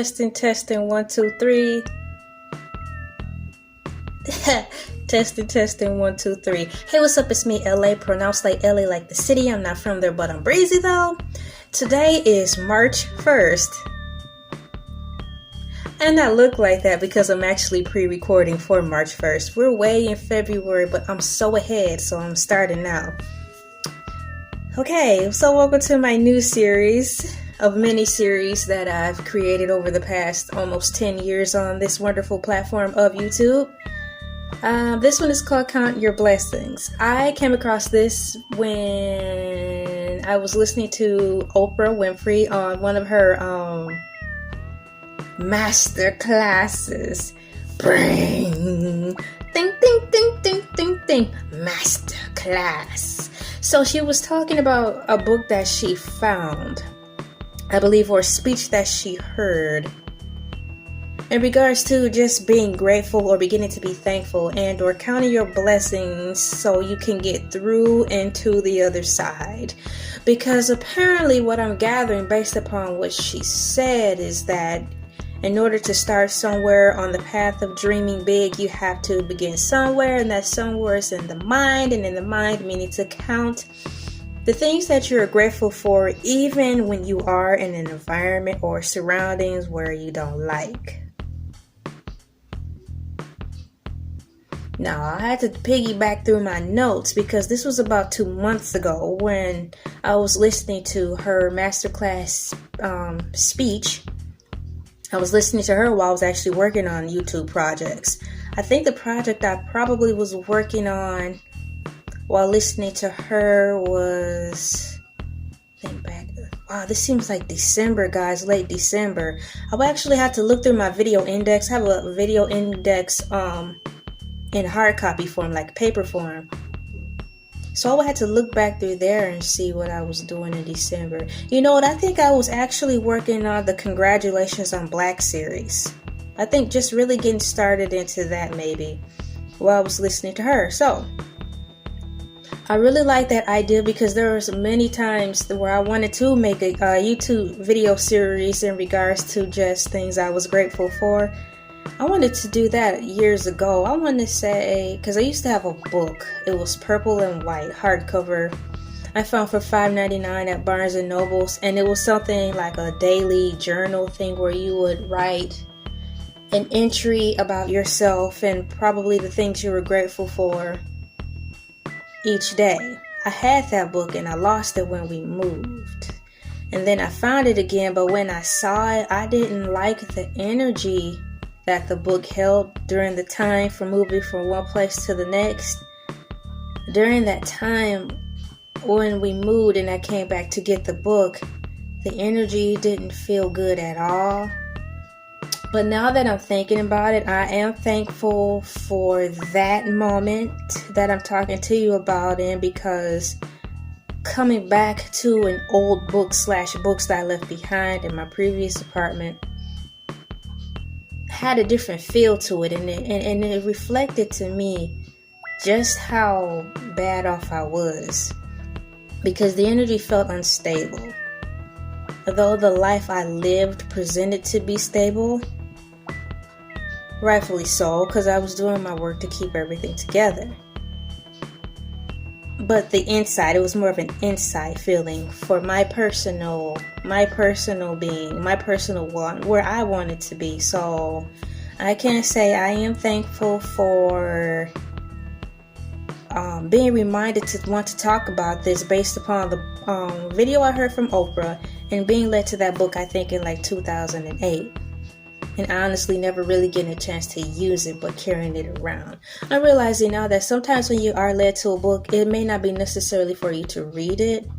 Testing, 1, 2, 3. Testing, 1, 2, 3. Hey, what's up? It's me, Elay, pronounced like LA, like the city. I'm not from there, but I'm breezy though. Today is March 1st. And I look like that because I'm actually pre-recording for March 1st. We're way in February, but I'm so ahead, so I'm starting now. Okay, so welcome to my new series of mini-series that I've created over the past almost 10 years on this wonderful platform of YouTube. This one is called Count Your Blessings. I came across this when I was listening to Oprah Winfrey on one of her master classes. Bring, ding, ding, ding, ding, ding, ding, master class. So she was talking about a book that she found, I believe, or a speech that she heard in regards to just being grateful or beginning to be thankful and or counting your blessings so you can get through and to the other side. Because apparently what I'm gathering based upon what she said is that in order to start somewhere on the path of dreaming big, you have to begin somewhere, and that somewhere is in the mind, and in the mind meaning to count the things that you're grateful for even when you are in an environment or surroundings where you don't like. Now, I had to piggyback through my notes because this was about 2 months ago when I was listening to her masterclass speech. I was listening to her while I was actually working on YouTube projects. I think the project I probably was working on while listening to her was, think back, wow, this seems like December, guys, late December. I would actually have to look through my video index. I have a video index in hard copy form, like paper form. So I would have to look back through there and see what I was doing in December. You know what? I think I was actually working on the Congratulations on Black series. I think just really getting started into that maybe while I was listening to her. So I really like that idea because there was many times where I wanted to make a YouTube video series in regards to just things I was grateful for. I wanted to do that years ago. I wanted to say, because I used to have a book. It was purple and white, hardcover. I found for $5.99 at Barnes & Nobles. And it was something like a daily journal thing where you would write an entry about yourself and probably the things you were grateful for each day. I had that book and I lost it when we moved. And then I found it again, but when I saw it, I didn't like the energy that the book held during the time for moving from one place to the next. During that time when we moved and I came back to get the book, the energy didn't feel good at all. But now that I'm thinking about it, I am thankful for that moment that I'm talking to you about, and because coming back to an old book / books that I left behind in my previous apartment had a different feel to it, and it reflected to me just how bad off I was, because the energy felt unstable. Although the life I lived presented to be stable, rightfully so, because I was doing my work to keep everything together. But the inside, it was more of an inside feeling for my personal being, my personal want, where I wanted to be. So I can say I am thankful for being reminded to want to talk about this based upon the video I heard from Oprah and being led to that book, I think in like 2008. And honestly never really getting a chance to use it, but carrying it around. I'm realizing now that sometimes when you are led to a book, it may not be necessarily for you to read it,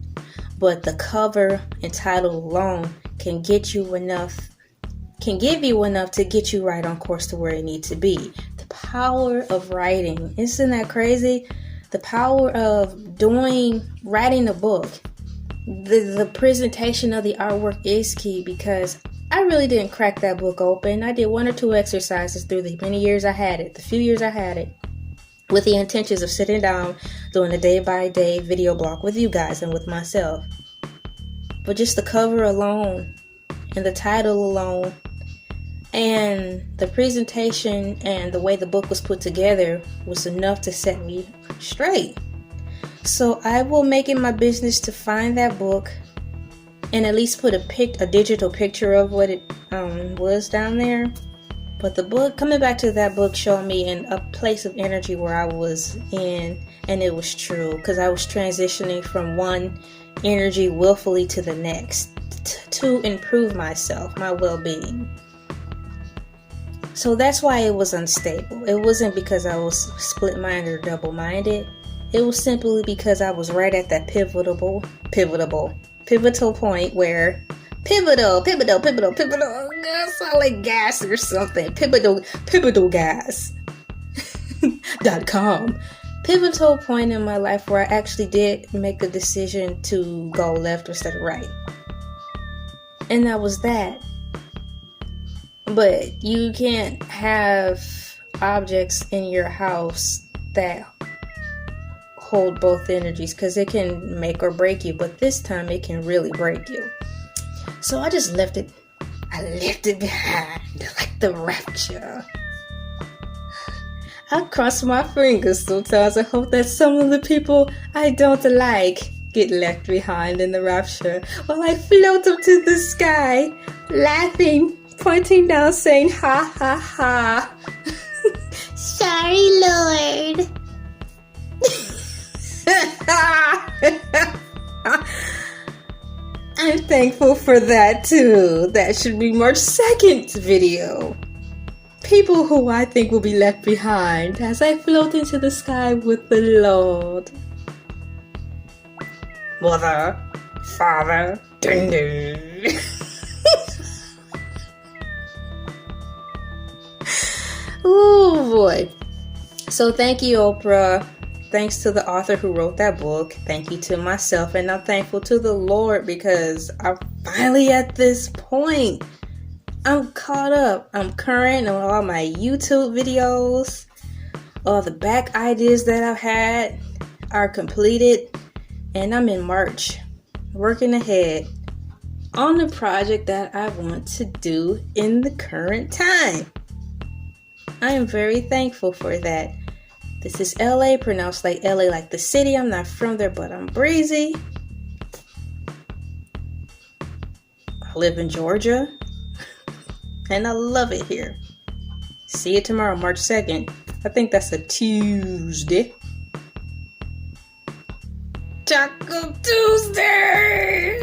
but the cover and title alone can give you enough to get you right on course to where you need to be. The power of writing. Isn't that crazy? The power of writing a book. The presentation of the artwork is key, because I really didn't crack that book open. I did 1 or 2 exercises through the many years I had it, the few years I had it, with the intentions of sitting down, doing a day-by-day video blog with you guys and with myself. But just the cover alone and the title alone And the presentation and the way the book was put together was enough to set me straight. So I will make it my business to find that book and at least put a digital picture of what it was down there. But the book, coming back to that book, showed me in a place of energy where I was in, and it was true, because I was transitioning from one energy willfully to the next to improve myself, my well-being. So that's why it was unstable. It wasn't because I was split-minded or double-minded. It was simply because I was right at that pivotal point where pivotal. Sound like gas or something. Pivotal gas.com. Pivotal point in my life where I actually did make a decision to go left instead of right. And that was that. But you can't have objects in your house that hold both energies, because it can make or break you, but this time it can really break you. So I just left it behind like the rapture. I cross my fingers sometimes. I hope that some of the people I don't like get left behind in the rapture while I float up to the sky, laughing, pointing down, saying, ha ha ha. Sorry, Lord. I'm thankful for that too. That should be March 2nd video. People who I think will be left behind as I float into the sky with the Lord. Mother, Father, ding ding. Oh boy. So thank you, Oprah. Thanks to the author who wrote that book. Thank you to myself. And I'm thankful to the Lord because I'm finally at this point. I'm caught up. I'm current on all my YouTube videos. All the back ideas that I've had are completed. And I'm in March, working ahead on the project that I want to do in the current time. I am very thankful for that. This is LA, pronounced like LA, like the city. I'm not from there, but I'm breezy. I live in Georgia, and I love it here. See you tomorrow, March 2nd. I think that's a Tuesday. Taco Tuesday!